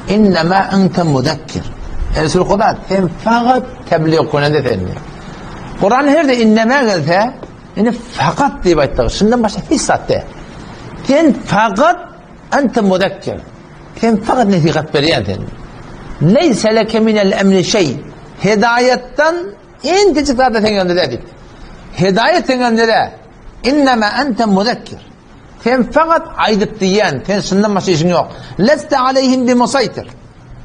İnnemâ ente mudekkir. Resul Kudat sen fakat tebliğ konu dedi. Kur'an her de inneme gelse yani fakat diye baytlar. Şundan başka hiç satte. Sen fakat ente mudekkir. Sen fakat netikat veriyorsun. Leyse leke minel emri şey. Hidayetten en küçüklerde sen gönderdik. Hidayet sen göndere. İnneme ente mudekkir. Sen fakat aydıp diyen. Sen şundan başka işin yok. Leste aleyhim bi musaytir.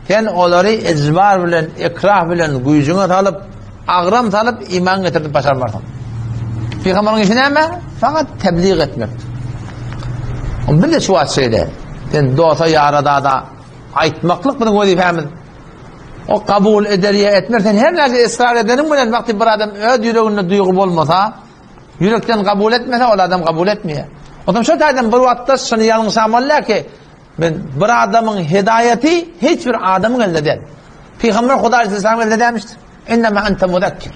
Sen onları ezbar bilen, ikrah bilen, gücünü alıp, ağram alıp, iman getirip başarmarsın. Peygamberin işi ne mi? Fakat tebliğ etmek. Bir de şu var söyle. Sen dosta yarada da aytmaklık bunun vazifemiz. O kabul ederiye etmersen her nerede ısrar edenin bilen vakti bir adam öz yüreğinde duygu olmasa, yürekten kabul etmese o adam kabul etmiyor. O zaman şu adam bir vakitte şunu yanlış ameller ki bir adamın hidayeti hiçbir adamın elde değil. Peygamber Kuda Aleyhisselam elde demiştir. İnneme ente mudekkir.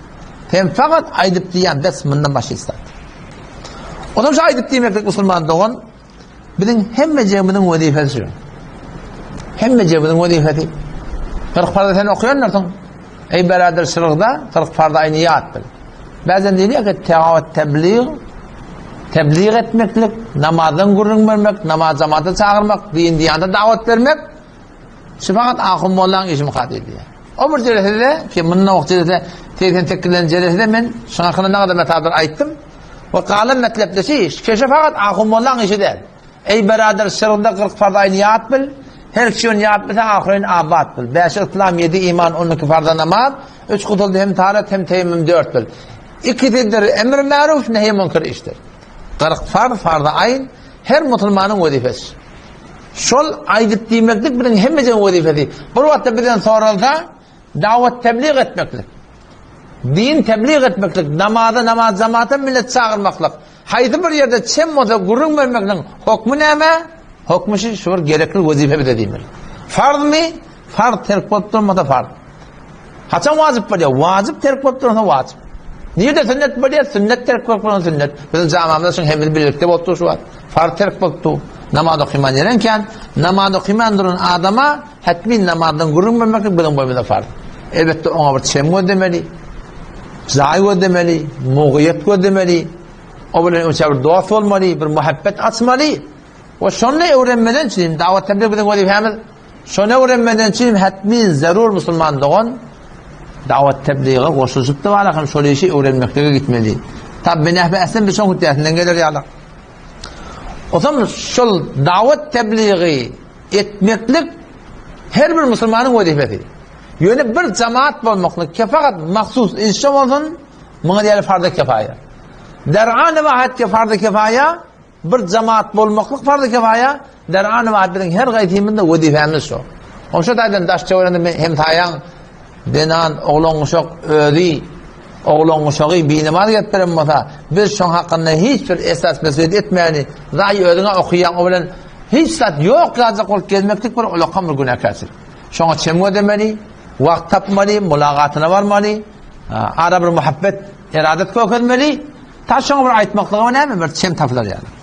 Sen fakat aydıp diyen bes bundan başı ister. O zaman şu aydıp diyemeklik Müslüman doğun bizim hemmeceminin vazifesi. Hemmeceminin vazifesi. 40 farda sen okuyorsun. Ey beraber sırıkta 40 farda aynı yat bil. Bazen diyor ki tebliğ etmeklik, namazdan gurrun vermek, namaz cemaate çağırmak, din diyanda davet vermek, fakat ahım olan işim kadı diye. O bir ceresede ki bununla o ceresede teyzen tekkilerin ceresede ben şuna kadar ne kadar metabir ayttım ve kalın metlebde şey keşe fakat ahım olan işi değil. Ey beraber sırrında 40 farda aynı yat bil, her kişinin yat bilse ahirin abat bil. 5 İslam, 7 iman, 12 farda namaz, 3 kutuldu hem taharet hem teyemmüm 4 bil. 2 tedir emr maruf nehy munkar iştir. 40 farda ayn her Müslümanın vazifesi. Şol aydıp demeklik birinin hemmecinin vazifesi. Bir vakitte birden sorulsa davet tebliğ etmeklik. Din tebliğ etmeklik. Namaz cemaate millet çağırmaklık. Haydi bir yerde çem olsa gurrun vermeklik. Hokmu ne mi? Hokmu şu gerekli vazife dediğimiz. Farz mı? Farz terk ettirmede farz. Haçan vacip var ya? Vacip terk ettirmede vacip. Niye de sünnet var ya? Sünnet terk ettirmede sünnet. Bizim zamanımızda şimdi hemimiz birlikte oldu şu var. Farz terk ettirmede. Namaz okuman yerenken namaz okuman duran adama hatmin namazdan gurrun vermeklik bunun boyunda farz. Elbette ona bir çem ödemeli. Zayi ödemeli. Muğiyet ödemeli. O bir bir duası olmalı. Bir muhabbet açmalı. Ve şunu öğrenmeden için davet tebliğ beden vazifemiz şunu öğrenmeden için hatmin zarur Müslüman doğan davet tebliğe koşuşup da var hem şöyle işi öğrenmekte gitmeli. Tabi nehbe esen bir son hüddiyetinden gelir ya. O zaman şu davet tebliği etmeklik her bir Müslümanın vazifesi. Yani bir cemaat olmaklık kefakat mahsus inşam olsun buna diyelim farz-ı kefaya. Der'an-ı vahid farz-ı kefaya bir cemaat olmaklık farz-ı kefaya der'an-ı vahidlerin her gaytiminde vazifemiz şu. O şu daydan daş çevrende hem tayan denan oğlan uşak ödü oğlan uşağı binimar getirilmese biz şu hakkında hiçbir esas meselede etmeyeni zayi ödüne okuyan o bilen hiç sat yok yazık olup gelmektik bir ulakam bir günah kasır. Şuna çem ödemeli, vakt tapmalı, mülaqatına varmalı, ara bir muhabbet, iradet koyulmalı, ta şuna bir aytmaklığı önemli bir çem tapılar yani.